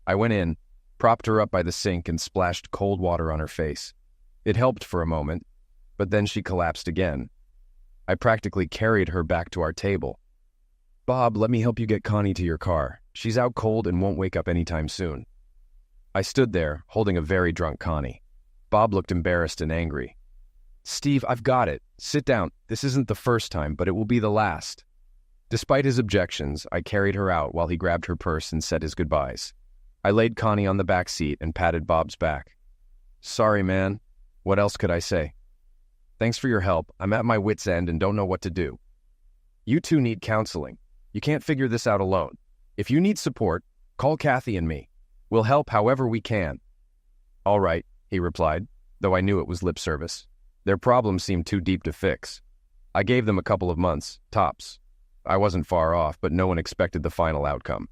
I went in, propped her up by the sink, and splashed cold water on her face. It helped for a moment, but then she collapsed again. I practically carried her back to our table. "Bob, let me help you get Connie to your car. She's out cold and won't wake up anytime soon." I stood there, holding a very drunk Connie. Bob looked embarrassed and angry. "Steve, I've got it. Sit down. This isn't the first time, but it will be the last." Despite his objections, I carried her out while he grabbed her purse and said his goodbyes. I laid Connie on the back seat and patted Bob's back. "Sorry, man. What else could I say? Thanks for your help. I'm at my wit's end and don't know what to do. You two need counseling. You can't figure this out alone. If you need support, call Kathy and me. We'll help however we can." "All right," he replied, though I knew it was lip service. Their problem seemed too deep to fix. I gave them a couple of months, tops. I wasn't far off, but no one expected the final outcome.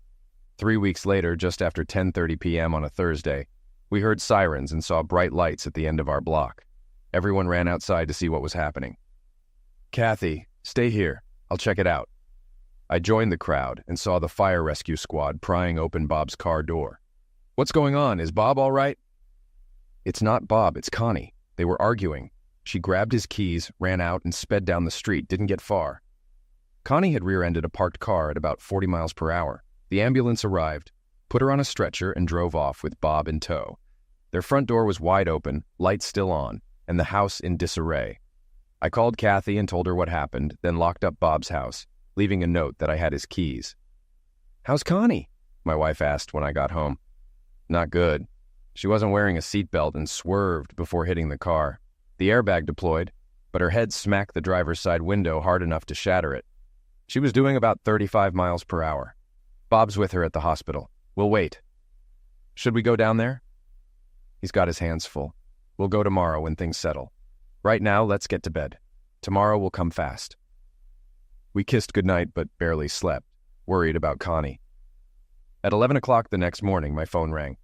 3 weeks later, just after 10:30 p.m. on a Thursday, we heard sirens and saw bright lights at the end of our block. Everyone ran outside to see what was happening. "Kathy, stay here. I'll check it out." I joined the crowd and saw the fire rescue squad prying open Bob's car door. "What's going on? Is Bob all right?" "It's not Bob, it's Connie. They were arguing. She grabbed his keys, ran out, and sped down the street, didn't get far." Connie had rear-ended a parked car at about 40 miles per hour. The ambulance arrived, put her on a stretcher, and drove off with Bob in tow. Their front door was wide open, lights still on, and the house in disarray. I called Kathy and told her what happened, then locked up Bob's house, leaving a note that I had his keys. "How's Connie?" my wife asked when I got home. "Not good. She wasn't wearing a seatbelt and swerved before hitting the car. The airbag deployed, but her head smacked the driver's side window hard enough to shatter it. She was doing about 35 miles per hour. Bob's with her at the hospital. We'll wait." "Should we go down there?" He's got his hands full. "We'll go tomorrow when things settle. Right now, let's get to bed. Tomorrow will come fast." We kissed goodnight but barely slept, worried about Connie. At 11 o'clock the next morning, my phone rang.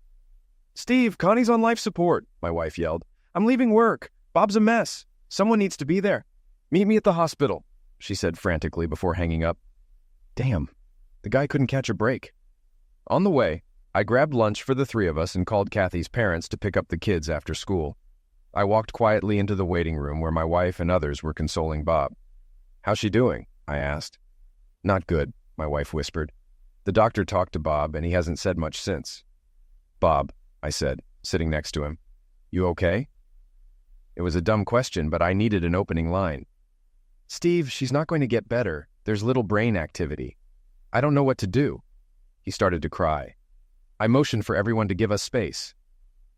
"Steve, Connie's on life support," my wife yelled. "I'm leaving work. Bob's a mess. Someone needs to be there. Meet me at the hospital," she said frantically before hanging up. Damn, the guy couldn't catch a break. On the way, I grabbed lunch for the three of us and called Kathy's parents to pick up the kids after school. I walked quietly into the waiting room where my wife and others were consoling Bob. "How's she doing?" I asked. "Not good," my wife whispered. "The doctor talked to Bob and he hasn't said much since." "Bob," I said, sitting next to him, "you okay?" It was a dumb question, but I needed an opening line. "Steve, she's not going to get better. There's little brain activity. I don't know what to do." He started to cry. I motioned for everyone to give us space.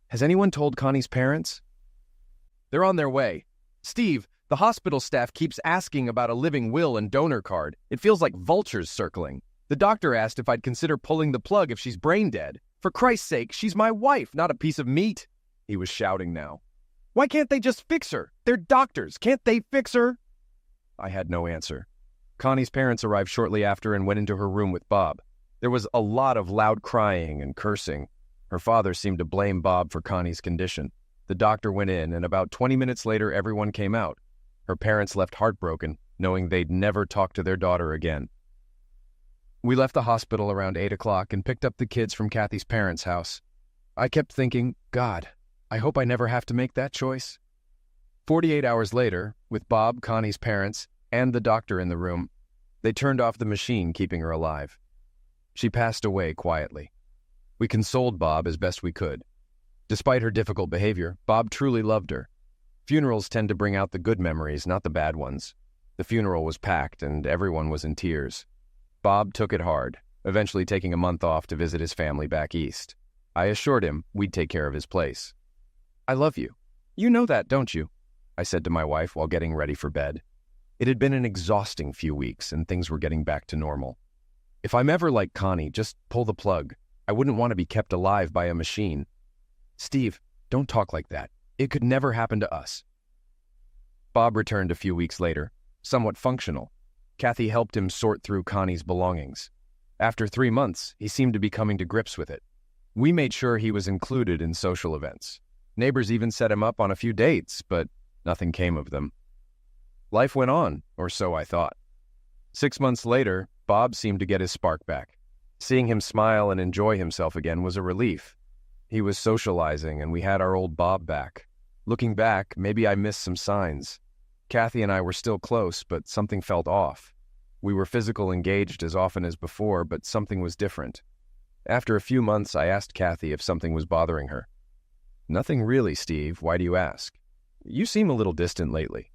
"Has anyone told Connie's parents?" "They're on their way. Steve, the hospital staff keeps asking about a living will and donor card. It feels like vultures circling. The doctor asked if I'd consider pulling the plug if she's brain dead. For Christ's sake, she's my wife, not a piece of meat." He was shouting now. "Why can't they just fix her? They're doctors. Can't they fix her?" I had no answer. Connie's parents arrived shortly after and went into her room with Bob. There was a lot of loud crying and cursing. Her father seemed to blame Bob for Connie's condition. The doctor went in, and about 20 minutes later, everyone came out. Her parents left heartbroken, knowing they'd never talk to their daughter again. We left the hospital around 8 o'clock and picked up the kids from Kathy's parents' house. I kept thinking, God, I hope I never have to make that choice. 48 hours later, with Bob, Connie's parents, and the doctor in the room, they turned off the machine keeping her alive. She passed away quietly. We consoled Bob as best we could. Despite her difficult behavior, Bob truly loved her. Funerals tend to bring out the good memories, not the bad ones. The funeral was packed and everyone was in tears. Bob took it hard, eventually taking a month off to visit his family back east. I assured him we'd take care of his place. "I love you. You know that, don't you?" I said to my wife while getting ready for bed. It had been an exhausting few weeks and things were getting back to normal. If I'm ever like Connie, just pull the plug. I wouldn't want to be kept alive by a machine. "Steve, don't talk like that. It could never happen to us." Bob returned a few weeks later, somewhat functional. Kathy helped him sort through Connie's belongings. After 3 months, he seemed to be coming to grips with it. We made sure he was included in social events. Neighbors even set him up on a few dates, but nothing came of them. Life went on, or so I thought. 6 months later, Bob seemed to get his spark back. Seeing him smile and enjoy himself again was a relief. He was socializing, and we had our old Bob back. Looking back, maybe I missed some signs. Kathy and I were still close, but something felt off. We were physically engaged as often as before, but something was different. After a few months, I asked Kathy if something was bothering her. "Nothing really, Steve. Why do you ask?" "You seem a little distant lately."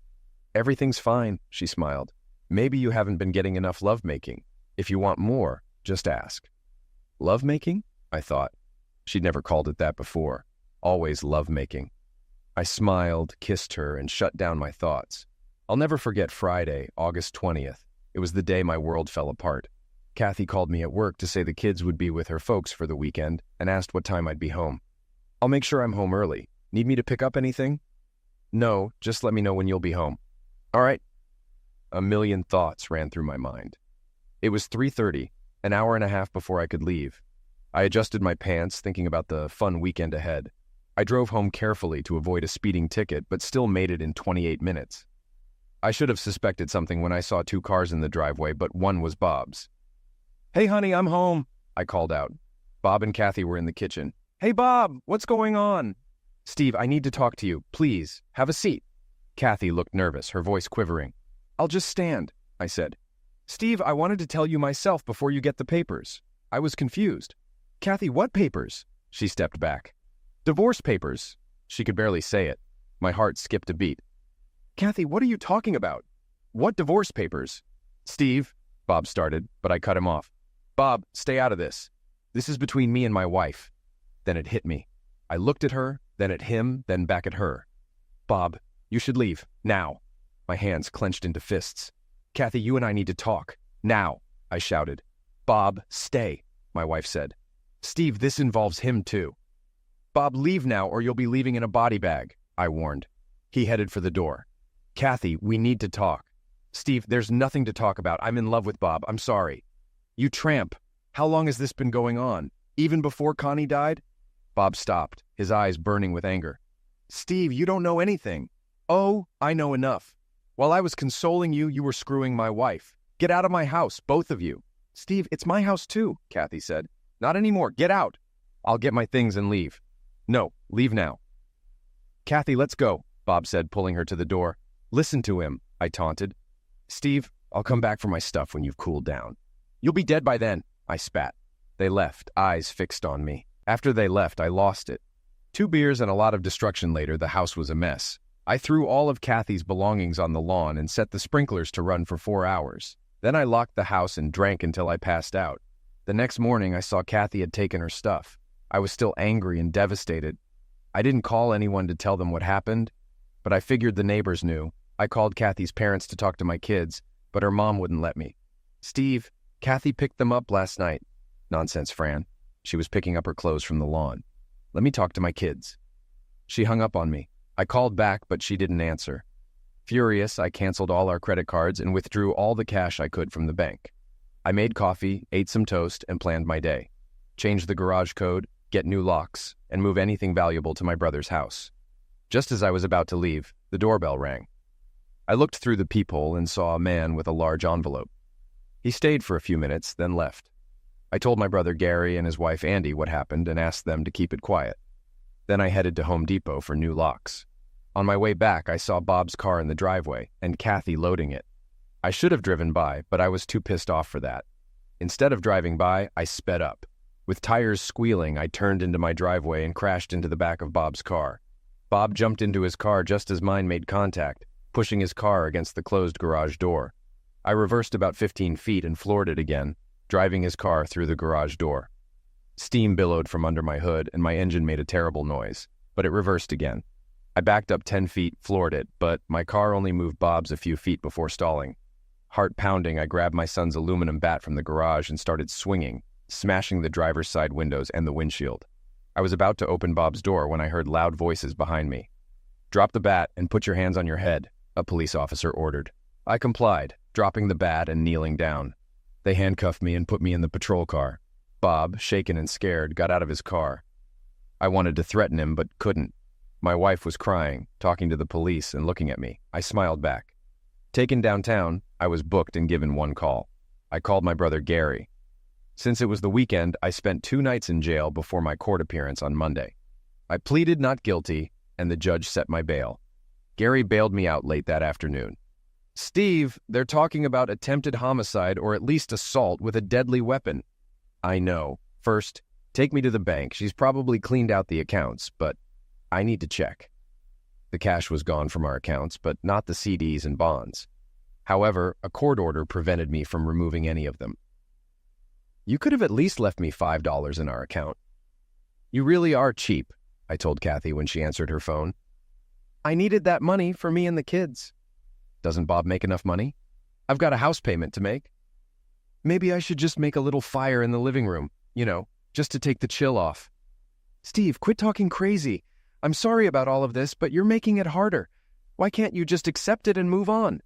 "Everything's fine," she smiled. "Maybe you haven't been getting enough lovemaking. If you want more, just ask." Lovemaking? I thought. She'd never called it that before. Always lovemaking. I smiled, kissed her, and shut down my thoughts. I'll never forget Friday, August 20th. It was the day my world fell apart. Kathy called me at work to say the kids would be with her folks for the weekend and asked what time I'd be home. "I'll make sure I'm home early. Need me to pick up anything?" "No, just let me know when you'll be home." "All right." A million thoughts ran through my mind. It was 3:30, an hour and a half before I could leave. I adjusted my pants, thinking about the fun weekend ahead. I drove home carefully to avoid a speeding ticket, but still made it in 28 minutes. I should have suspected something when I saw two cars in the driveway, but one was Bob's. "Hey, honey, I'm home," I called out. Bob and Kathy were in the kitchen. "Hey, Bob, what's going on?" "Steve, I need to talk to you. Please, have a seat." Kathy looked nervous, her voice quivering. "I'll just stand," I said. "Steve, I wanted to tell you myself before you get the papers. I was confused." "Kathy, what papers?" She stepped back. "Divorce papers." She could barely say it. My heart skipped a beat. "Kathy, what are you talking about? What divorce papers?" "Steve," Bob started, but I cut him off. "Bob, stay out of this. This is between me and my wife." Then it hit me. I looked at her, then at him, then back at her. "Bob, you should leave, now." My hands clenched into fists. "Kathy, you and I need to talk. Now," I shouted. "Bob, stay," my wife said. "Steve, this involves him too." "Bob, leave now or you'll be leaving in a body bag," I warned. He headed for the door. "Kathy, we need to talk." "Steve, there's nothing to talk about. I'm in love with Bob. I'm sorry." "You tramp. How long has this been going on? Even before Connie died?" Bob stopped, his eyes burning with anger. "Steve, you don't know anything." "Oh, I know enough. While I was consoling you, you were screwing my wife. Get out of my house, both of you." "Steve, it's my house too," Kathy said. "Not anymore. Get out." "I'll get my things and leave." "No, leave now." "Kathy, let's go," Bob said, pulling her to the door. "Listen to him," I taunted. "Steve, I'll come back for my stuff when you've cooled down." "You'll be dead by then," I spat. They left, eyes fixed on me. After they left, I lost it. 2 beers and a lot of destruction later, the house was a mess. I threw all of Kathy's belongings on the lawn and set the sprinklers to run for 4 hours. Then I locked the house and drank until I passed out. The next morning, I saw Kathy had taken her stuff. I was still angry and devastated. I didn't call anyone to tell them what happened, but I figured the neighbors knew. I called Kathy's parents to talk to my kids, but her mom wouldn't let me. "Steve, Kathy picked them up last night." "Nonsense, Fran." She was picking up her clothes from the lawn. "Let me talk to my kids." She hung up on me. I called back, but she didn't answer. Furious, I canceled all our credit cards and withdrew all the cash I could from the bank. I made coffee, ate some toast, and planned my day. Change the garage code, get new locks, and move anything valuable to my brother's house. Just as I was about to leave, the doorbell rang. I looked through the peephole and saw a man with a large envelope. He stayed for a few minutes, then left. I told my brother Gary and his wife Andy what happened and asked them to keep it quiet. Then I headed to Home Depot for new locks. On my way back, I saw Bob's car in the driveway and Kathy loading it. I should have driven by, but I was too pissed off for that. Instead of driving by, I sped up. With tires squealing, I turned into my driveway and crashed into the back of Bob's car. Bob jumped into his car just as mine made contact, pushing his car against the closed garage door. I reversed about 15 feet and floored it again, driving his car through the garage door. Steam billowed from under my hood and my engine made a terrible noise, but it reversed again. I backed up 10 feet, floored it, but my car only moved Bob's a few feet before stalling. Heart pounding, I grabbed my son's aluminum bat from the garage and started swinging, smashing the driver's side windows and the windshield. I was about to open Bob's door when I heard loud voices behind me. "Drop the bat and put your hands on your head," a police officer ordered. I complied, dropping the bat and kneeling down. They handcuffed me and put me in the patrol car. Bob, shaken and scared, got out of his car. I wanted to threaten him, but couldn't. My wife was crying, talking to the police and looking at me. I smiled back. Taken downtown, I was booked and given one call. I called my brother Gary. Since it was the weekend, I spent 2 nights in jail before my court appearance on Monday. I pleaded not guilty, and the judge set my bail. Gary bailed me out late that afternoon. "Steve, they're talking about attempted homicide or at least assault with a deadly weapon." "I know. First, take me to the bank. She's probably cleaned out the accounts, but I need to check." The cash was gone from our accounts, but not the CDs and bonds. However, a court order prevented me from removing any of them. "You could have at least left me $5 in our account." "You really are cheap," I told Kathy when she answered her phone. "I needed that money for me and the kids." "Doesn't Bob make enough money?" "I've got a house payment to make." "Maybe I should just make a little fire in the living room, just to take the chill off." "Steve, quit talking crazy. I'm sorry about all of this, but you're making it harder. Why can't you just accept it and move on?"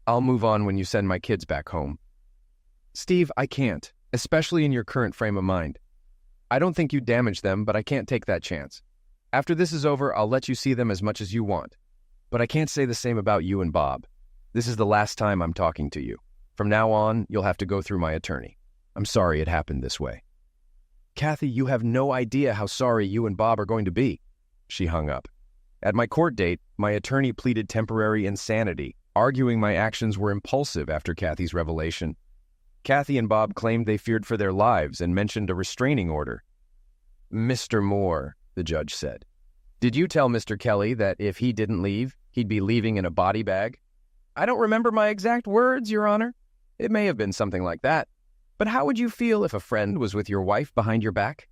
"I'll move on when you send my kids back home." "Steve, I can't, especially in your current frame of mind. I don't think you damaged them, but I can't take that chance. After this is over, I'll let you see them as much as you want. But I can't say the same about you and Bob. This is the last time I'm talking to you. From now on, you'll have to go through my attorney. I'm sorry it happened this way." "Kathy, you have no idea how sorry you and Bob are going to be." She hung up. At my court date, my attorney pleaded temporary insanity, arguing my actions were impulsive after Kathy's revelation. Kathy and Bob claimed they feared for their lives and mentioned a restraining order. "Mr. Moore," the judge said, "did you tell Mr. Kelly that if he didn't leave, he'd be leaving in a body bag?" "I don't remember my exact words, Your Honor. It may have been something like that. But how would you feel if a friend was with your wife behind your back?"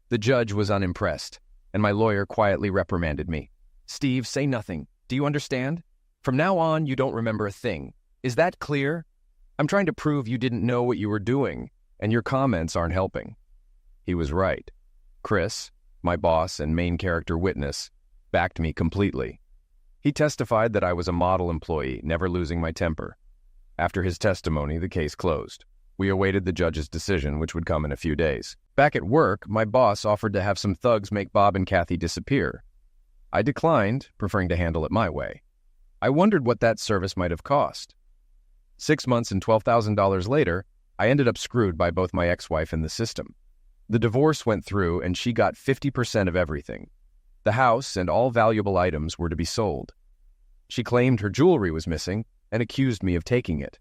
The judge was unimpressed, and my lawyer quietly reprimanded me. "Steve, say nothing. Do you understand? From now on, you don't remember a thing. Is that clear? I'm trying to prove you didn't know what you were doing, and your comments aren't helping." He was right. Chris, my boss and main character witness, backed me completely. He testified that I was a model employee, never losing my temper. After his testimony, the case closed. We awaited the judge's decision, which would come in a few days. Back at work, my boss offered to have some thugs make Bob and Kathy disappear. I declined, preferring to handle it my way. I wondered what that service might have cost. 6 months and $12,000 later, I ended up screwed by both my ex-wife and the system. The divorce went through, and she got 50% of everything. The house and all valuable items were to be sold. She claimed her jewelry was missing and accused me of taking it.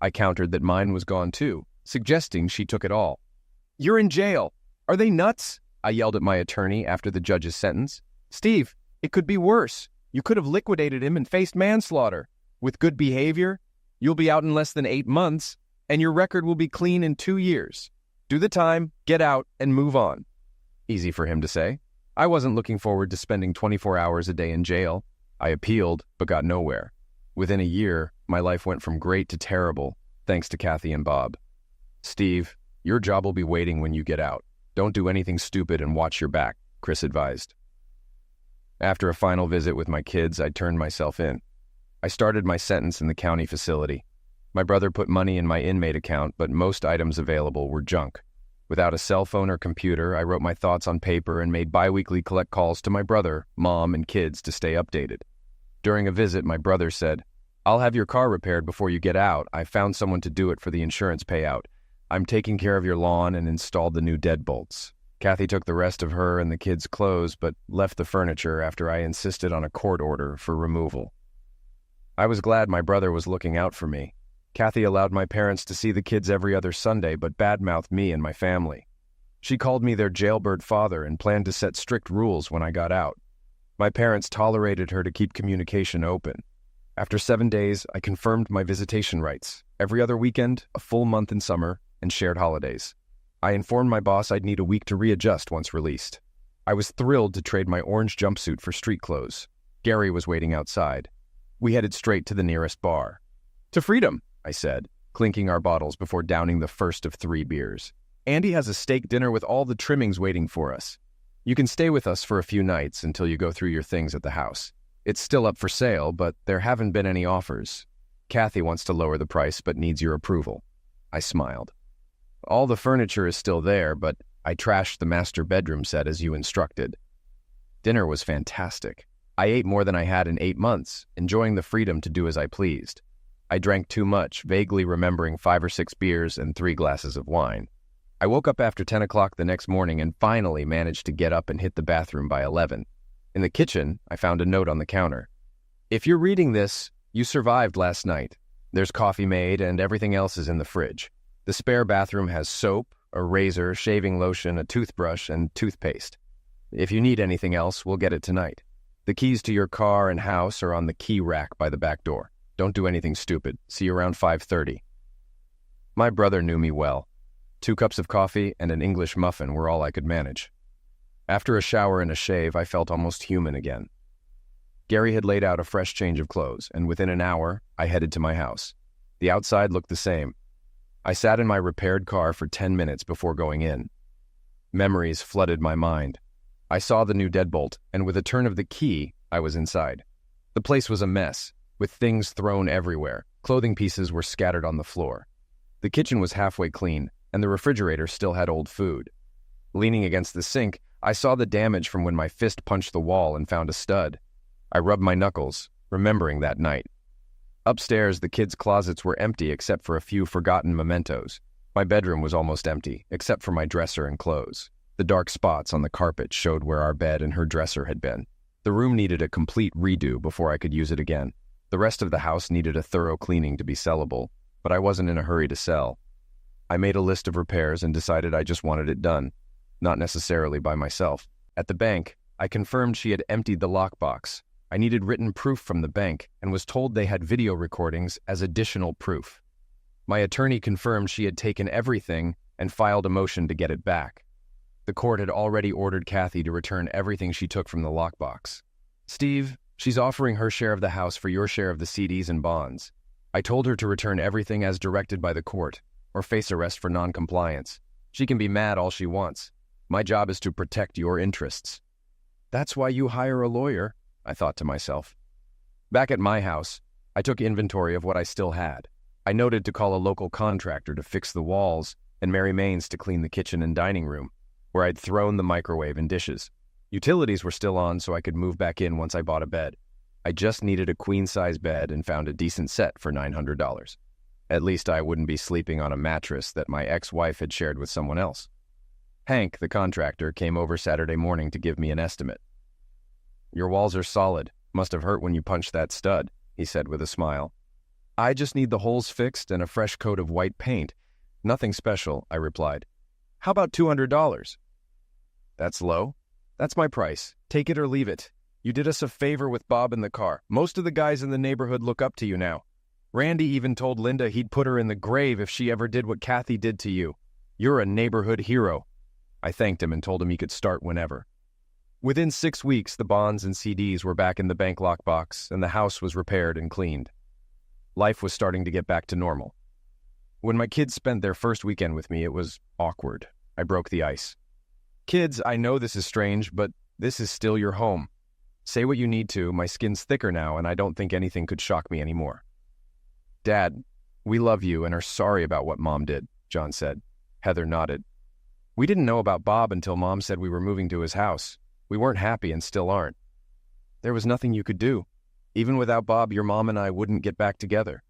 I countered that mine was gone too, suggesting she took it all. "You're in jail. Are they nuts?" I yelled at my attorney after the judge's sentence. "Steve, it could be worse. You could have liquidated him and faced manslaughter. With good behavior, you'll be out in less than 8 months, and your record will be clean in 2 years. Do the time, get out, and move on." Easy for him to say. I wasn't looking forward to spending 24 hours a day in jail. I appealed, but got nowhere. Within a year, my life went from great to terrible, thanks to Kathy and Bob. "Steve, your job will be waiting when you get out. Don't do anything stupid and watch your back," Chris advised. After a final visit with my kids, I turned myself in. I started my sentence in the county facility. My brother put money in my inmate account, but most items available were junk. Without a cell phone or computer, I wrote my thoughts on paper and made biweekly collect calls to my brother, mom, and kids to stay updated. During a visit, my brother said, "I'll have your car repaired before you get out. I found someone to do it for the insurance payout. I'm taking care of your lawn and installed the new deadbolts." Kathy took the rest of her and the kids' clothes, but left the furniture after I insisted on a court order for removal. I was glad my brother was looking out for me. Kathy allowed my parents to see the kids every other Sunday, but badmouthed me and my family. She called me their jailbird father and planned to set strict rules when I got out. My parents tolerated her to keep communication open. After 7 days, I confirmed my visitation rights. Every other weekend, a full month in summer, and shared holidays. I informed my boss I'd need a week to readjust once released. I was thrilled to trade my orange jumpsuit for street clothes. Gary was waiting outside. We headed straight to the nearest bar. "To freedom," I said, clinking our bottles before downing the first of 3 beers. "Andy has a steak dinner with all the trimmings waiting for us. You can stay with us for a few nights until you go through your things at the house. It's still up for sale, but there haven't been any offers. Kathy wants to lower the price but needs your approval." I smiled. "All the furniture is still there, but I trashed the master bedroom set as you instructed." Dinner was fantastic. I ate more than I had in 8 months, enjoying the freedom to do as I pleased. I drank too much, vaguely remembering 5 or 6 beers and 3 glasses of wine. I woke up after 10 o'clock the next morning and finally managed to get up and hit the bathroom by 11. In the kitchen, I found a note on the counter. If you're reading this, you survived last night. There's coffee made and everything else is in the fridge. The spare bathroom has soap, a razor, shaving lotion, a toothbrush, and toothpaste. If you need anything else, we'll get it tonight. The keys to your car and house are on the key rack by the back door. Don't do anything stupid. See you around 5:30. My brother knew me well. 2 cups of coffee and an English muffin were all I could manage. After a shower and a shave, I felt almost human again. Gary had laid out a fresh change of clothes, and within an hour, I headed to my house. The outside looked the same. I sat in my repaired car for 10 minutes before going in. Memories flooded my mind. I saw the new deadbolt, and with a turn of the key, I was inside. The place was a mess, with things thrown everywhere. Clothing pieces were scattered on the floor. The kitchen was halfway clean, and the refrigerator still had old food. Leaning against the sink, I saw the damage from when my fist punched the wall and found a stud. I rubbed my knuckles, remembering that night. Upstairs, the kids' closets were empty except for a few forgotten mementos. My bedroom was almost empty, except for my dresser and clothes. The dark spots on the carpet showed where our bed and her dresser had been. The room needed a complete redo before I could use it again. The rest of the house needed a thorough cleaning to be sellable, but I wasn't in a hurry to sell. I made a list of repairs and decided I just wanted it done, not necessarily by myself. At the bank, I confirmed she had emptied the lockbox. I needed written proof from the bank and was told they had video recordings as additional proof. My attorney confirmed she had taken everything and filed a motion to get it back. The court had already ordered Kathy to return everything she took from the lockbox. Steve, she's offering her share of the house for your share of the CDs and bonds. I told her to return everything as directed by the court, or face arrest for non-compliance. She can be mad all she wants. My job is to protect your interests. That's why you hire a lawyer, I thought to myself. Back at my house, I took inventory of what I still had. I noted to call a local contractor to fix the walls and Mary Main's to clean the kitchen and dining room, where I'd thrown the microwave and dishes. Utilities were still on so I could move back in once I bought a bed. I just needed a queen-size bed and found a decent set for $900. At least I wouldn't be sleeping on a mattress that my ex-wife had shared with someone else. Hank, the contractor, came over Saturday morning to give me an estimate. Your walls are solid. Must have hurt when you punched that stud, he said with a smile. I just need the holes fixed and a fresh coat of white paint. Nothing special, I replied. How about $200? That's low. That's my price. Take it or leave it. You did us a favor with Bob in the car. Most of the guys in the neighborhood look up to you now. Randy even told Linda he'd put her in the grave if she ever did what Kathy did to you. You're a neighborhood hero. I thanked him and told him he could start whenever. Within 6 weeks, the bonds and CDs were back in the bank lockbox, and the house was repaired and cleaned. Life was starting to get back to normal. When my kids spent their first weekend with me, it was awkward. I broke the ice. Kids, I know this is strange, but this is still your home. Say what you need to. My skin's thicker now, and I don't think anything could shock me anymore. Dad, we love you and are sorry about what Mom did, John said. Heather nodded. We didn't know about Bob until Mom said we were moving to his house. We weren't happy and still aren't. There was nothing you could do. Even without Bob, your mom and I wouldn't get back together.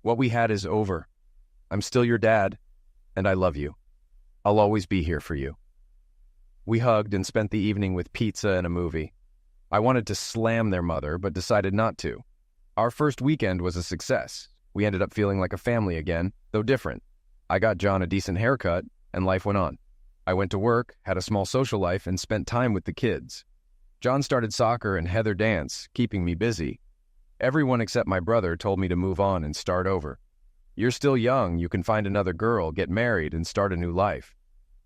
What we had is over. I'm still your dad, and I love you. I'll always be here for you. We hugged and spent the evening with pizza and a movie. I wanted to slam their mother, but decided not to. Our first weekend was a success. We ended up feeling like a family again, though different. I got John a decent haircut, and life went on. I went to work, had a small social life, and spent time with the kids. John started soccer and Heather dance, keeping me busy. Everyone except my brother told me to move on and start over. You're still young, you can find another girl, get married, and start a new life.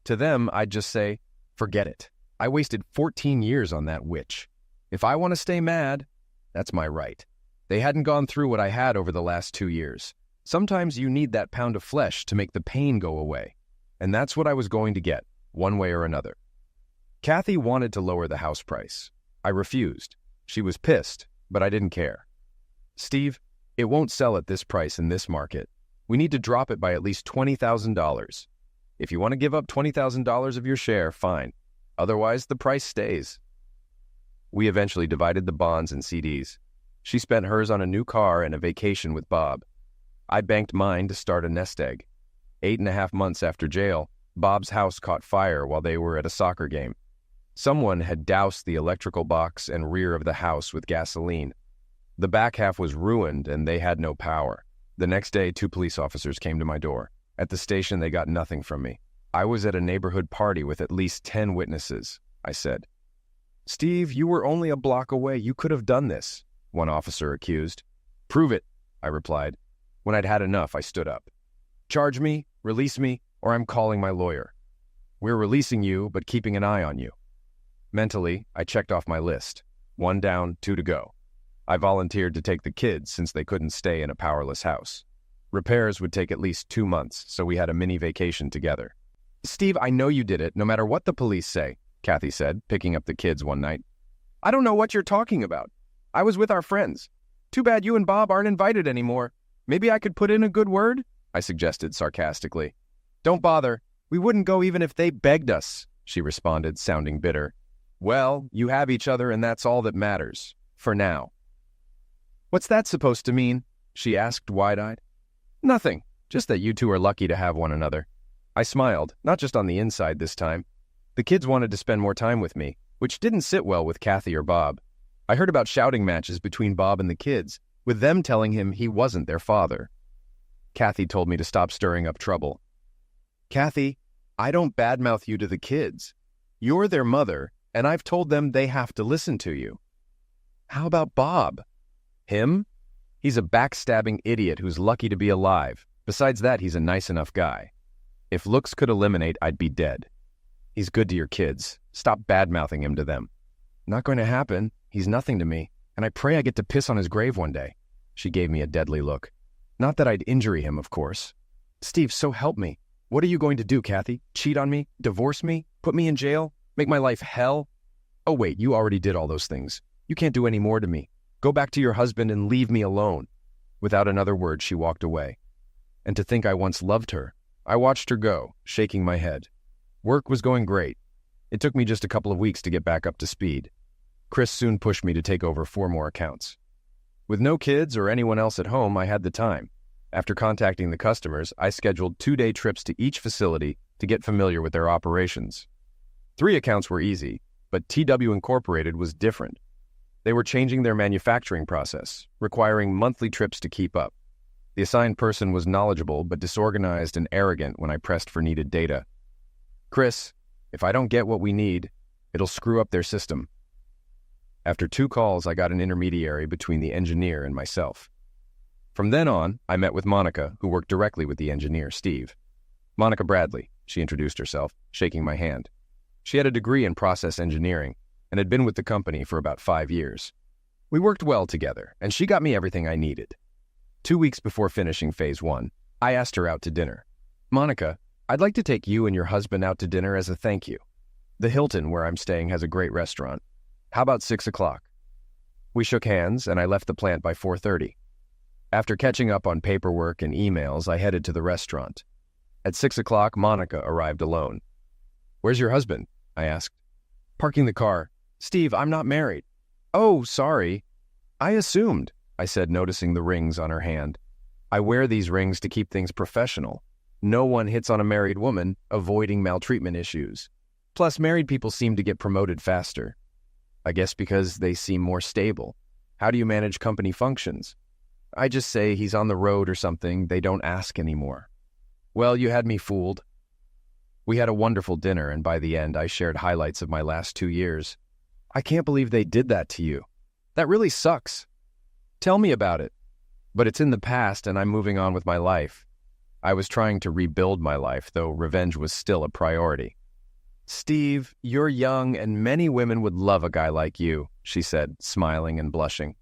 To them, I'd just say, forget it. I wasted 14 years on that witch. If I want to stay mad, that's my right. They hadn't gone through what I had over the last 2 years. Sometimes you need that pound of flesh to make the pain go away. And that's what I was going to get, one way or another. Kathy wanted to lower the house price. I refused. She was pissed, but I didn't care. Steve, it won't sell at this price in this market. We need to drop it by at least $20,000. If you want to give up $20,000 of your share, fine. Otherwise, the price stays. We eventually divided the bonds and CDs. She spent hers on a new car and a vacation with Bob. I banked mine to start a nest egg. 8.5 months after jail, Bob's house caught fire while they were at a soccer game. Someone had doused the electrical box and rear of the house with gasoline. The back half was ruined and they had no power. The next day, 2 police officers came to my door. At the station, they got nothing from me. I was at a neighborhood party with at least 10 witnesses, I said. Steve, you were only a block away. You could have done this, one officer accused. Prove it, I replied. When I'd had enough, I stood up. Charge me, release me, or I'm calling my lawyer. We're releasing you, but keeping an eye on you. Mentally, I checked off my list. 1 down, 2 to go. I volunteered to take the kids since they couldn't stay in a powerless house. Repairs would take at least 2 months, so we had a mini vacation together. Steve, I know you did it, no matter what the police say, Kathy said, picking up the kids one night. I don't know what you're talking about. I was with our friends. Too bad you and Bob aren't invited anymore. Maybe I could put in a good word? I suggested sarcastically. Don't bother. We wouldn't go even if they begged us, she responded, sounding bitter. Well, you have each other and that's all that matters. For now. What's that supposed to mean? She asked wide-eyed. Nothing. Just that you two are lucky to have one another. I smiled, not just on the inside this time. The kids wanted to spend more time with me, which didn't sit well with Kathy or Bob. I heard about shouting matches between Bob and the kids, with them telling him he wasn't their father. Kathy told me to stop stirring up trouble. Kathy, I don't badmouth you to the kids. You're their mother, and I've told them they have to listen to you. How about Bob? Him? He's a backstabbing idiot who's lucky to be alive. Besides that, he's a nice enough guy. If looks could eliminate, I'd be dead. He's good to your kids. Stop bad-mouthing him to them. Not going to happen. He's nothing to me, and I pray I get to piss on his grave one day. She gave me a deadly look. Not that I'd injure him, of course. Steve, so help me. What are you going to do, Kathy? Cheat on me? Divorce me? Put me in jail? Make my life hell? Oh wait, you already did all those things. You can't do any more to me. Go back to your husband and leave me alone. Without another word, she walked away. And to think I once loved her. I watched her go, shaking my head. Work was going great. It took me just a couple of weeks to get back up to speed. Chris soon pushed me to take over 4 more accounts. With no kids or anyone else at home, I had the time. After contacting the customers, I scheduled 2-day trips to each facility to get familiar with their operations. 3 accounts were easy, but TW Incorporated was different. They were changing their manufacturing process, requiring monthly trips to keep up. The assigned person was knowledgeable but disorganized and arrogant when I pressed for needed data. Chris, if I don't get what we need, it'll screw up their system. After 2 calls, I got an intermediary between the engineer and myself. From then on, I met with Monica, who worked directly with the engineer, Steve. Monica Bradley, she introduced herself, shaking my hand. She had a degree in process engineering and had been with the company for about 5 years. We worked well together, and she got me everything I needed. 2 weeks before finishing Phase 1, I asked her out to dinner. Monica, I'd like to take you and your husband out to dinner as a thank you. The Hilton, where I'm staying, has a great restaurant. How about 6 o'clock? We shook hands, and I left the plant by 4:30. After catching up on paperwork and emails, I headed to the restaurant. At 6 o'clock, Monica arrived alone. Where's your husband? I asked. Parking the car. Steve, I'm not married. Oh, sorry. I assumed, I said, noticing the rings on her hand. I wear these rings to keep things professional. No one hits on a married woman, avoiding maltreatment issues. Plus, married people seem to get promoted faster. I guess because they seem more stable. How do you manage company functions? I just say he's on the road or something. They don't ask anymore. Well, you had me fooled. We had a wonderful dinner, and by the end, I shared highlights of my last 2 years. I can't believe they did that to you. That really sucks. Tell me about it. But it's in the past, and I'm moving on with my life. I was trying to rebuild my life, though revenge was still a priority. Steve, you're young, and many women would love a guy like you, she said, smiling and blushing.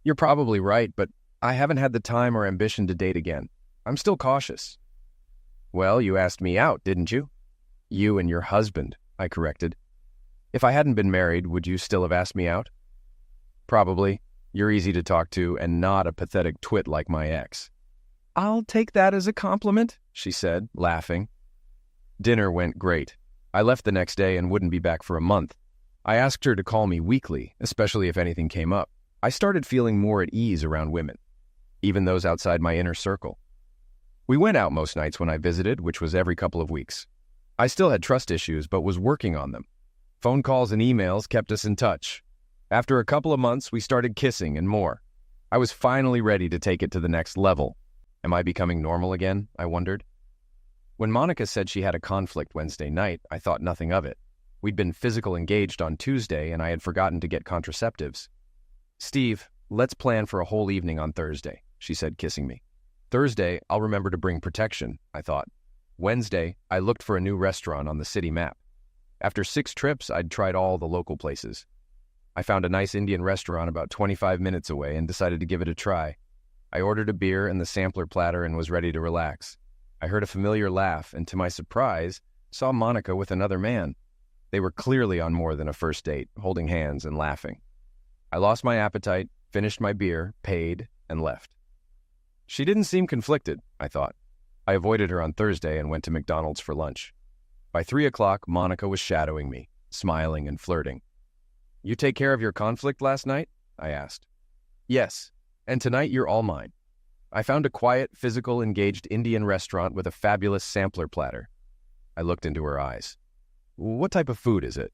You're probably right, but I haven't had the time or ambition to date again. I'm still cautious. Well, you asked me out, didn't you? You and your husband, I corrected. If I hadn't been married, would you still have asked me out? Probably. You're easy to talk to and not a pathetic twit like my ex. I'll take that as a compliment, she said, laughing. Dinner went great. I left the next day and wouldn't be back for a month. I asked her to call me weekly, especially if anything came up. I started feeling more at ease around women, even those outside my inner circle. We went out most nights when I visited, which was every couple of weeks. I still had trust issues, but was working on them. Phone calls and emails kept us in touch. After a couple of months, we started kissing and more. I was finally ready to take it to the next level. Am I becoming normal again? I wondered. When Monica said she had a conflict Wednesday night, I thought nothing of it. We'd been physical engaged on Tuesday, and I had forgotten to get contraceptives. "Steve, let's plan for a whole evening on Thursday," she said, kissing me. Thursday, I'll remember to bring protection, I thought. Wednesday, I looked for a new restaurant on the city map. After 6 trips, I'd tried all the local places. I found a nice Indian restaurant about 25 minutes away and decided to give it a try. I ordered a beer and the sampler platter and was ready to relax. I heard a familiar laugh and, to my surprise, saw Monica with another man. They were clearly on more than a first date, holding hands and laughing. I lost my appetite, finished my beer, paid, and left. She didn't seem conflicted, I thought. I avoided her on Thursday and went to McDonald's for lunch. By 3 o'clock, Monica was shadowing me, smiling and flirting. "You take care of your conflict last night?" I asked. "Yes, and tonight you're all mine." I found a quiet, physical, engaged Indian restaurant with a fabulous sampler platter. I looked into her eyes. "What type of food is it?"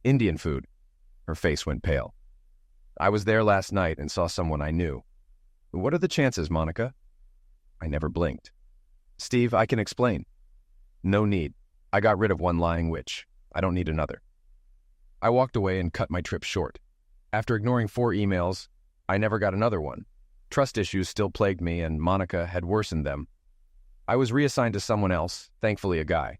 "Indian food." Her face went pale. "I was there last night and saw someone I knew." "What are the chances, Monica?" I never blinked. "Steve, I can explain." "No need. I got rid of one lying witch. I don't need another." I walked away and cut my trip short. After ignoring 4 emails, I never got another one. Trust issues still plagued me, and Monica had worsened them. I was reassigned to someone else, thankfully a guy.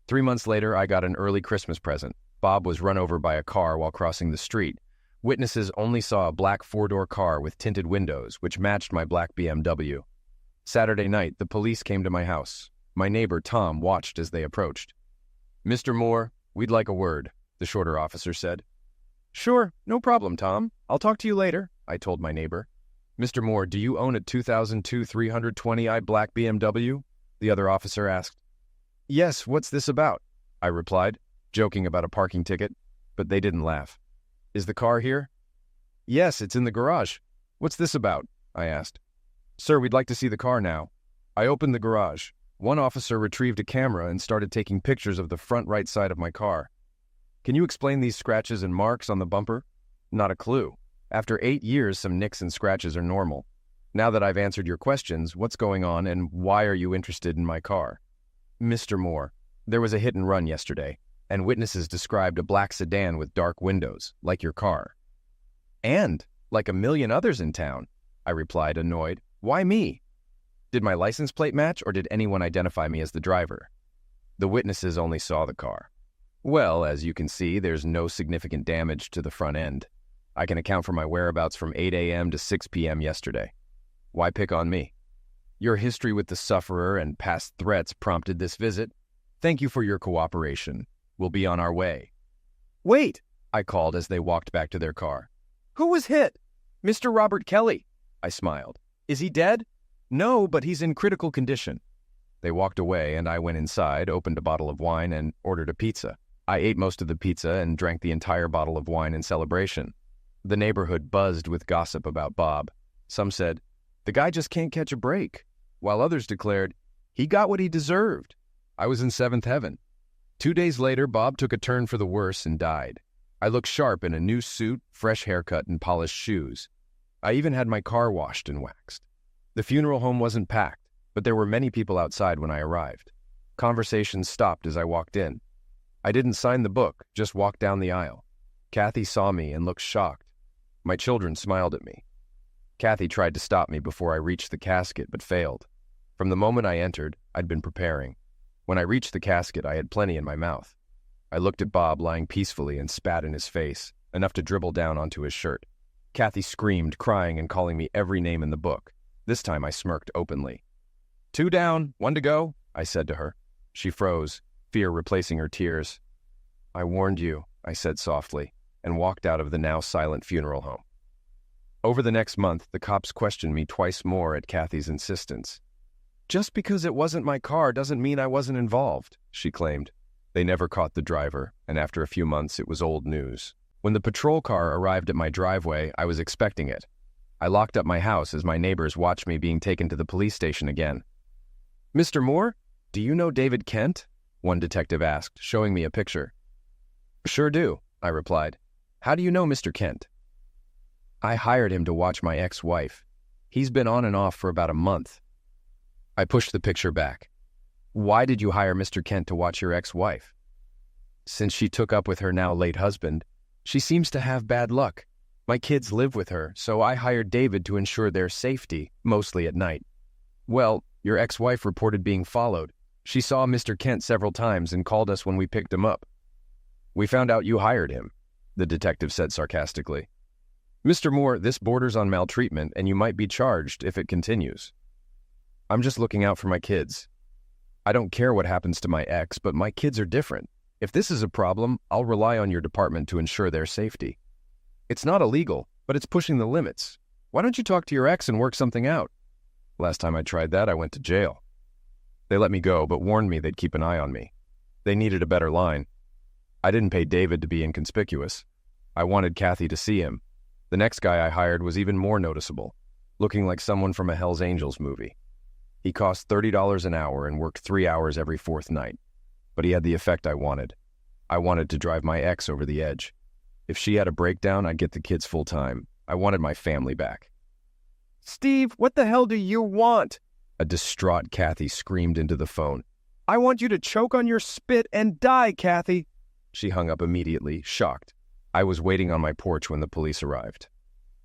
3 months later, I got an early Christmas present. Bob was run over by a car while crossing the street. Witnesses only saw a black 4-door car with tinted windows, which matched my black BMW. Saturday night, the police came to my house. My neighbor, Tom, watched as they approached. "Mr. Moore, we'd like a word," the shorter officer said. "Sure, no problem, Tom. I'll talk to you later," I told my neighbor. "Mr. Moore, do you own a 2002 320i black BMW?" the other officer asked. "Yes, what's this about?" I replied, joking about a parking ticket, but they didn't laugh. "Is the car here?" "Yes, it's in the garage. What's this about?" I asked. "Sir, we'd like to see the car now." I opened the garage. One officer retrieved a camera and started taking pictures of the front right side of my car. "Can you explain these scratches and marks on the bumper?" "Not a clue. After 8 years, some nicks and scratches are normal. Now that I've answered your questions, what's going on and why are you interested in my car?" "Mr. Moore, there was a hit and run yesterday, and witnesses described a black sedan with dark windows, like your car." "And like a million others in town," I replied, annoyed. "Why me? Did my license plate match, or did anyone identify me as the driver?" "The witnesses only saw the car." "Well, as you can see, there's no significant damage to the front end. I can account for my whereabouts from 8 a.m. to 6 p.m. yesterday. Why pick on me?" "Your history with the sufferer and past threats prompted this visit. Thank you for your cooperation. We'll be on our way." "Wait," I called as they walked back to their car. "Who was hit?" "Mr. Robert Kelly." I smiled. "Is he dead?" "No, but he's in critical condition." They walked away, and I went inside, opened a bottle of wine, and ordered a pizza. I ate most of the pizza and drank the entire bottle of wine in celebration. The neighborhood buzzed with gossip about Bob. Some said, "The guy just can't catch a break," while others declared, "He got what he deserved." I was in 7th heaven. 2 days later, Bob took a turn for the worse and died. I looked sharp in a new suit, fresh haircut, and polished shoes. I even had my car washed and waxed. The funeral home wasn't packed, but there were many people outside when I arrived. Conversations stopped as I walked in. I didn't sign the book, just walked down the aisle. Kathy saw me and looked shocked. My children smiled at me. Kathy tried to stop me before I reached the casket, but failed. From the moment I entered, I'd been preparing. When I reached the casket, I had plenty in my mouth. I looked at Bob lying peacefully and spat in his face, enough to dribble down onto his shirt. Kathy screamed, crying and calling me every name in the book. This time I smirked openly. 2 down, 1 to go, I said to her. She froze, fear replacing her tears. "I warned you," I said softly, and walked out of the now silent funeral home. Over the next month, the cops questioned me twice more at Kathy's insistence. "Just because it wasn't my car doesn't mean I wasn't involved," she claimed. They never caught the driver, and after a few months it was old news. When the patrol car arrived at my driveway, I was expecting it. I locked up my house as my neighbors watched me being taken to the police station again. "Mr. Moore, do you know David Kent?" one detective asked, showing me a picture. Sure do, I replied. How do you know Mr. Kent? I hired him to watch my ex-wife. He's been on and off for about a month. I pushed the picture back. Why did you hire Mr. Kent to watch your ex-wife? Since she took up with her now late husband, she seems to have bad luck. My kids live with her, so I hired David to ensure their safety, mostly at night. Well, your ex-wife reported being followed. She saw Mr. Kent several times and called us when we picked him up. We found out you hired him, the detective said sarcastically. Mr. Moore, this borders on maltreatment, and you might be charged if it continues. I'm just looking out for my kids. I don't care what happens to my ex, but my kids are different. If this is a problem, I'll rely on your department to ensure their safety. It's not illegal, but it's pushing the limits. Why don't you talk to your ex and work something out? Last time I tried that, I went to jail. They let me go, but warned me they'd keep an eye on me. They needed a better line. I didn't pay David to be inconspicuous. I wanted Kathy to see him. The next guy I hired was even more noticeable, looking like someone from a Hell's Angels movie. He cost $30 an hour and worked 3 hours every fourth night. But he had the effect I wanted. I wanted to drive my ex over the edge. If she had a breakdown, I'd get the kids full time. I wanted my family back. Steve, what the hell do you want? A distraught Kathy screamed into the phone. I want you to choke on your spit and die, Kathy. She hung up immediately, shocked. I was waiting on my porch when the police arrived.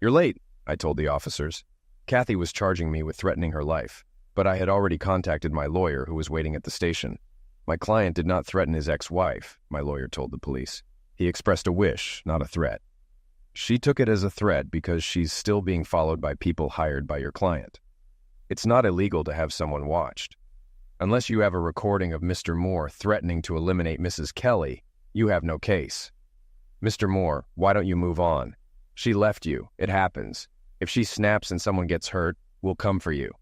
You're late, I told the officers. Kathy was charging me with threatening her life, but I had already contacted my lawyer who was waiting at the station. My client did not threaten his ex-wife, my lawyer told the police. He expressed a wish, not a threat. She took it as a threat because she's still being followed by people hired by your client. It's not illegal to have someone watched. Unless you have a recording of Mr. Moore threatening to eliminate Mrs. Kelly, you have no case. Mr. Moore, why don't you move on? She left you. It happens. If she snaps and someone gets hurt, we'll come for you.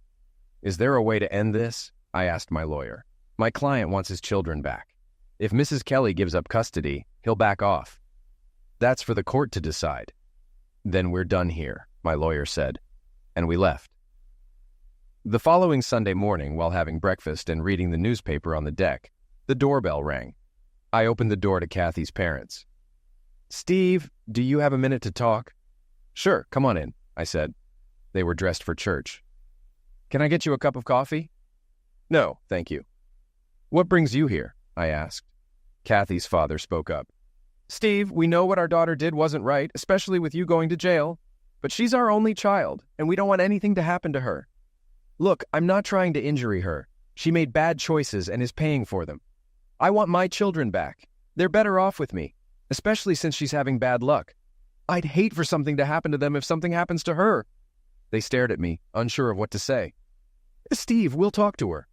Is there a way to end this? I asked my lawyer. My client wants his children back. If Mrs. Kelly gives up custody, he'll back off. That's for the court to decide. Then we're done here, my lawyer said, and we left. The following Sunday morning, while having breakfast and reading the newspaper on the deck, the doorbell rang. I opened the door to Kathy's parents. Steve, do you have a minute to talk? Sure, come on in, I said. They were dressed for church. Can I get you a cup of coffee? No, thank you. What brings you here? I asked. Kathy's father spoke up. Steve, we know what our daughter did wasn't right, especially with you going to jail. But she's our only child, and we don't want anything to happen to her. Look, I'm not trying to injure her. She made bad choices and is paying for them. I want my children back. They're better off with me, especially since she's having bad luck. I'd hate for something to happen to them if something happens to her. They stared at me, unsure of what to say. Steve, we'll talk to her.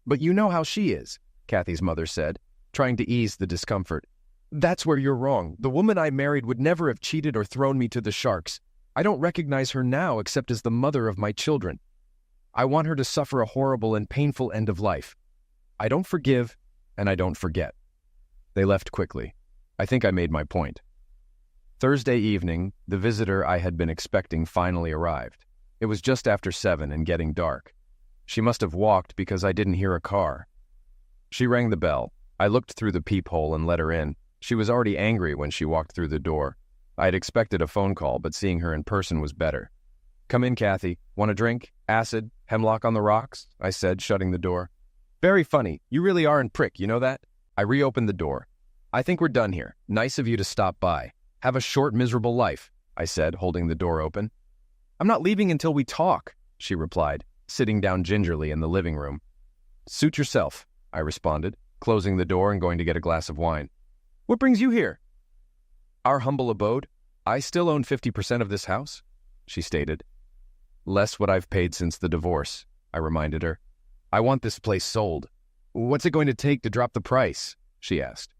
But you know how she is, Kathy's mother said, trying to ease the discomfort. That's where you're wrong. The woman I married would never have cheated or thrown me to the sharks. I don't recognize her now except as the mother of my children. I want her to suffer a horrible and painful end of life. I don't forgive, and I don't forget. They left quickly. I think I made my point. Thursday evening, the visitor I had been expecting finally arrived. It was just after 7 and getting dark. She must have walked because I didn't hear a car. She rang the bell. I looked through the peephole and let her in. She was already angry when she walked through the door. I had expected a phone call, but seeing her in person was better. Come in, Kathy. Want a drink? Acid? Hemlock on the rocks? I said, shutting the door. Very funny. You really are a prick, you know that? I reopened the door. I think we're done here. Nice of you to stop by. Have a short, miserable life, I said, holding the door open. I'm not leaving until we talk, she replied, sitting down gingerly in the living room. Suit yourself, I responded, closing the door and going to get a glass of wine. What brings you here? Our humble abode. I still own 50% of this house, she stated. Less what I've paid since the divorce, I reminded her. I want this place sold. What's it going to take to drop the price? She asked.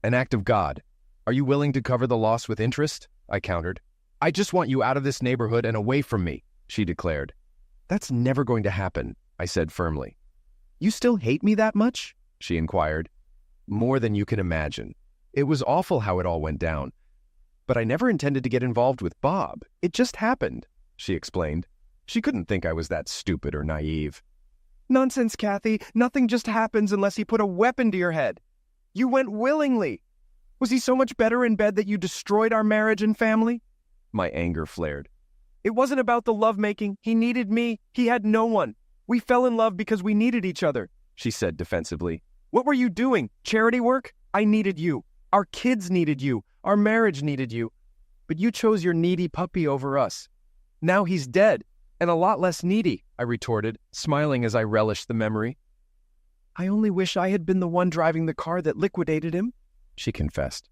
An act of God. Are you willing to cover the loss with interest? I countered. I just want you out of this neighborhood and away from me, she declared. That's never going to happen, I said firmly. You still hate me that much? She inquired. More than you can imagine. It was awful how it all went down. But I never intended to get involved with Bob. It just happened, she explained. She couldn't think I was that stupid or naive. Nonsense, Kathy. Nothing just happens unless he put a weapon to your head. You went willingly. Was he so much better in bed that you destroyed our marriage and family? My anger flared. It wasn't about the lovemaking. He needed me. He had no one. We fell in love because we needed each other, she said defensively. What were you doing? Charity work? I needed you. Our kids needed you. Our marriage needed you. But you chose your needy puppy over us. Now he's dead, and a lot less needy, I retorted, smiling as I relished the memory. I only wish I had been the one driving the car that liquidated him, she confessed.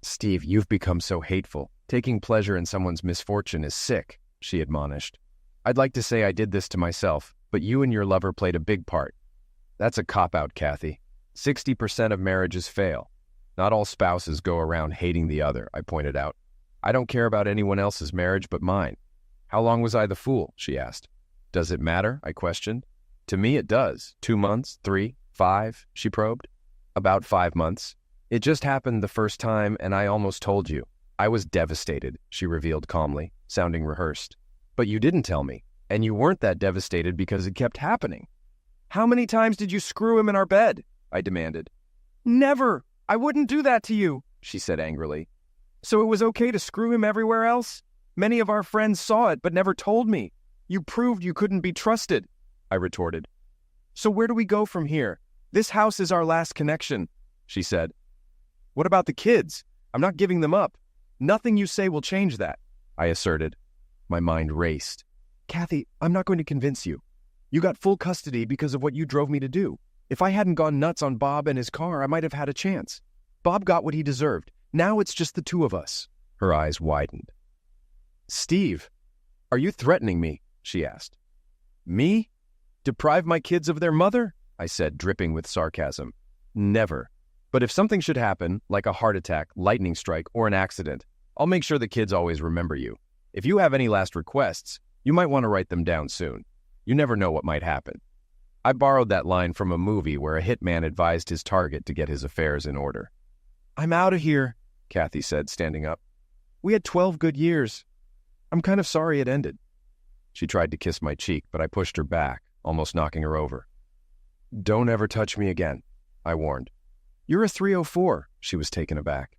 Steve, you've become so hateful. Taking pleasure in someone's misfortune is sick, she admonished. I'd like to say I did this to myself, but you and your lover played a big part. That's a cop-out, Kathy. 60% of marriages fail. Not all spouses go around hating the other, I pointed out. I don't care about anyone else's marriage but mine. How long was I the fool? She asked. Does it matter? I questioned. To me it does. 2 months, 3, 5, she probed. About 5 months. It just happened the first time, and I almost told you. I was devastated, she revealed calmly, sounding rehearsed. But you didn't tell me, and you weren't that devastated because it kept happening. How many times did you screw him in our bed? I demanded. Never! I wouldn't do that to you, she said angrily. So it was okay to screw him everywhere else? Many of our friends saw it but never told me. You proved you couldn't be trusted, I retorted. So where do we go from here? This house is our last connection, she said. What about the kids? I'm not giving them up. Nothing you say will change that, I asserted. My mind raced. Kathy, I'm not going to convince you. You got full custody because of what you drove me to do. If I hadn't gone nuts on Bob and his car, I might have had a chance. Bob got what he deserved. Now it's just the two of us. Her eyes widened. Steve, are you threatening me? She asked. Me? Deprive my kids of their mother? I said, dripping with sarcasm. Never. But if something should happen, like a heart attack, lightning strike, or an accident, I'll make sure the kids always remember you. If you have any last requests, you might want to write them down soon. You never know what might happen. I borrowed that line from a movie where a hitman advised his target to get his affairs in order. I'm out of here, Kathy said, standing up. We had 12 good years. I'm kind of sorry it ended. She tried to kiss my cheek, but I pushed her back, almost knocking her over. Don't ever touch me again, I warned. You're a 304, she was taken aback.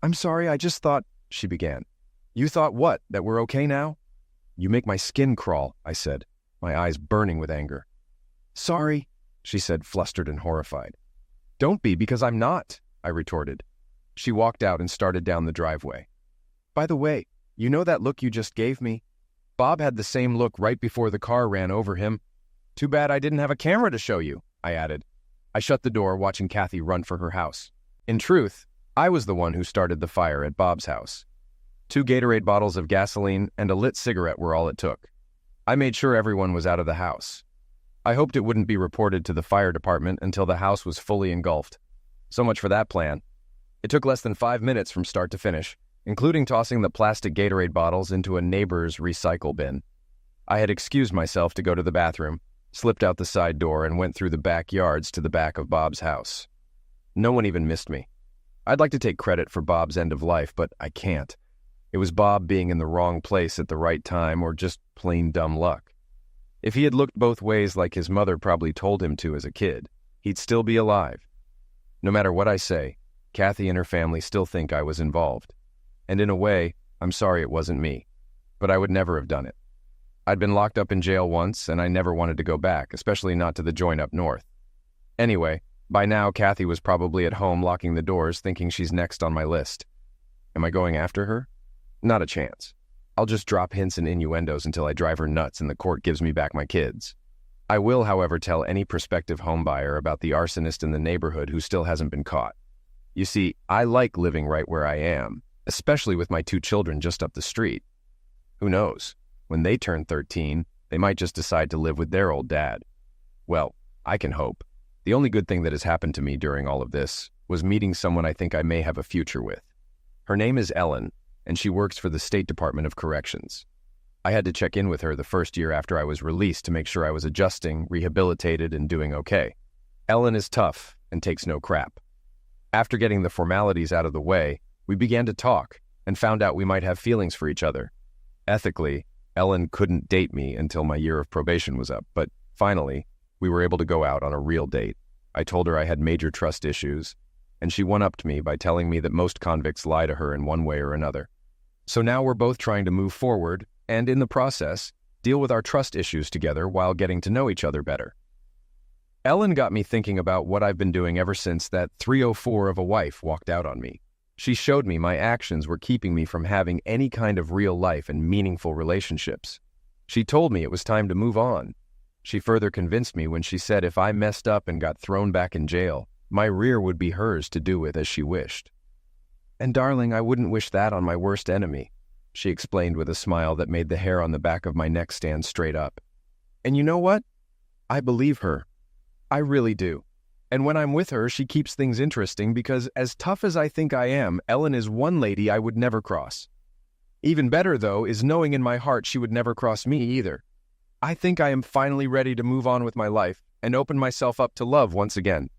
I'm sorry, I just thought, she began. You thought what, that we're okay now? You make my skin crawl, I said, my eyes burning with anger. Sorry, she said, flustered and horrified. Don't be, because I'm not, I retorted. She walked out and started down the driveway. By the way, you know that look you just gave me? Bob had the same look right before the car ran over him. Too bad I didn't have a camera to show you, I added. I shut the door, watching Kathy run for her house. In truth, I was the one who started the fire at Bob's house. 2 Gatorade bottles of gasoline and a lit cigarette were all it took. I made sure everyone was out of the house. I hoped it wouldn't be reported to the fire department until the house was fully engulfed. So much for that plan. It took less than 5 minutes from start to finish, including tossing the plastic Gatorade bottles into a neighbor's recycle bin. I had excused myself to go to the bathroom, slipped out the side door, and went through the backyards to the back of Bob's house. No one even missed me. I'd like to take credit for Bob's end of life, but I can't. It was Bob being in the wrong place at the right time, or just plain dumb luck. If he had looked both ways like his mother probably told him to as a kid, he'd still be alive. No matter what I say, Kathy and her family still think I was involved. And in a way, I'm sorry it wasn't me. But I would never have done it. I'd been locked up in jail once, and I never wanted to go back, especially not to the joint up north. Anyway, by now Kathy was probably at home locking the doors, thinking she's next on my list. Am I going after her? Not a chance. I'll just drop hints and innuendos until I drive her nuts and the court gives me back my kids. I will, however, tell any prospective homebuyer about the arsonist in the neighborhood who still hasn't been caught. You see, I like living right where I am, especially with my 2 children just up the street. Who knows? When they turn 13, they might just decide to live with their old dad. Well, I can hope. The only good thing that has happened to me during all of this was meeting someone I think I may have a future with. Her name is Ellen, and she works for the State Department of Corrections. I had to check in with her the first year after I was released to make sure I was adjusting, rehabilitated, and doing okay. Ellen is tough and takes no crap. After getting the formalities out of the way, we began to talk and found out we might have feelings for each other. Ethically, Ellen couldn't date me until my year of probation was up, but finally, We were able to go out on a real date. I told her I had major trust issues, and she one-upped me by telling me that most convicts lie to her in one way or another. So now we're both trying to move forward, and in the process, deal with our trust issues together while getting to know each other better. Ellen got me thinking about what I've been doing ever since that 304 of a wife walked out on me. She showed me my actions were keeping me from having any kind of real life and meaningful relationships. She told me it was time to move on. She further convinced me when she said if I messed up and got thrown back in jail, my rear would be hers to do with as she wished. And darling, I wouldn't wish that on my worst enemy, she explained with a smile that made the hair on the back of my neck stand straight up. And you know what? I believe her. I really do. And when I'm with her, she keeps things interesting because as tough as I think I am, Ellen is one lady I would never cross. Even better, though, is knowing in my heart she would never cross me either. I think I am finally ready to move on with my life and open myself up to love once again.